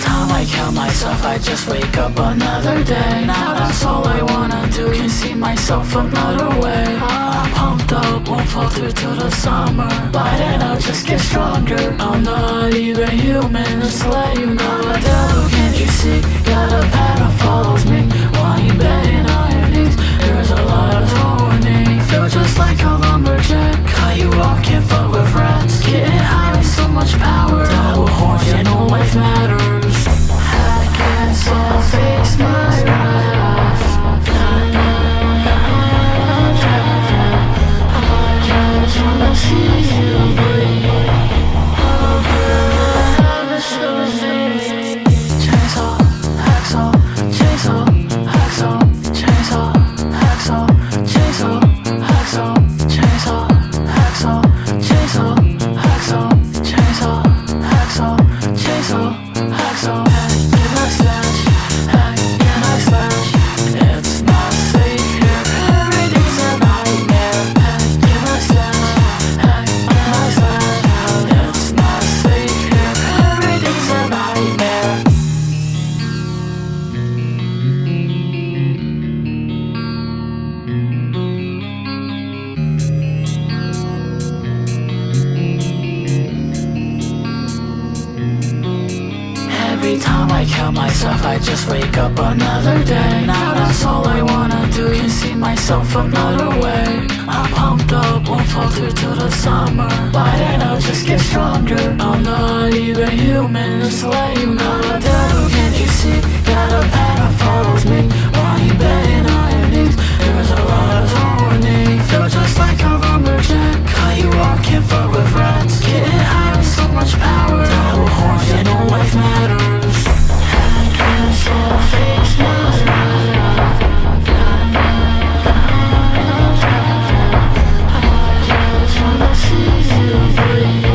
time I count myself, I just wake up another day. Now that's all I wanna do, can see myself another way. I'm pumped up, won't falter till the summer. By then I'll just get stronger. I'm not even human, just to let you know. The devil, can't you see? Got a pattern follows me. Why you betting on your knees? There's a lot of warning. Feel just like a lumberjack. Cut you off, can't fuck with rats. Getting high with so much power. Double horns, you know life matters. I can't so face my wrath. I just wanna see you breathe. Chainsaw, hacksaw, chainsaw, hacksaw, chainsaw, hacksaw, chainsaw, hacksaw, chainsaw, hacksaw, chainsaw, hacksaw, chainsaw, hacksaw, chainsaw, hacksaw. Get my slash, hack, get my slash. It's not safe here, everything's a nightmare. Hack, get my slash, hack, get my slash. It's not safe here, everything's a nightmare. Every time I count myself, I just wake up another day. Now that's all I wanna do, can see myself another way. I'm pumped up, won't falter till the summer. By then I'll just get stronger. I'm not even human, just to let you know. The devil, can't you see? Got a pattern follows me. Why you betting on your knees? There's a lot of warning. Feel just like a lumberjack. Cut you off, can't fuck with rats. Getting high with so much power. Double horns, you know life matters. I can't so face my wrath. I just wanna see you breathe.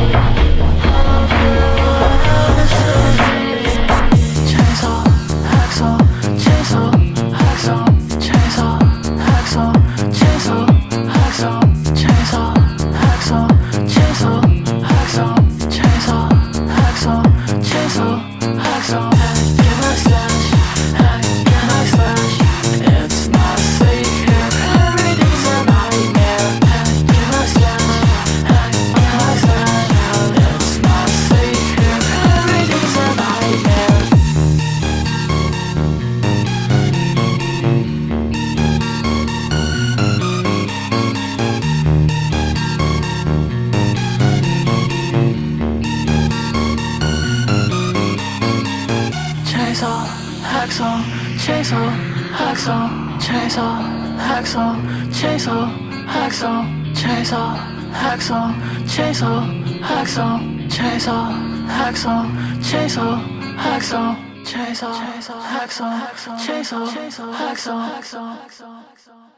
Chainsaw, hacksaw, chainsaw, hacksaw, chainsaw, hacksaw, chainsaw, hacksaw, chainsaw, hacksaw, chainsaw, hacksaw, chainsaw, hacksaw, chainsaw, hacksaw. Get my slash, hack, get my slash. It's not safe here, everything's a nightmare. Hack, get my slash, hack, get my slash. It's not safe here, everything's a nightmare. Chainsaw, hacksaw, chainsaw, hacksaw, chainsaw, hacksaw, chainsaw, hacksaw, chainsaw, hacksaw, chainsaw, hacksaw, chainsaw, hacksaw, chainsaw, hacksaw, chainsaw, hacksaw, chainsaw, hacksaw,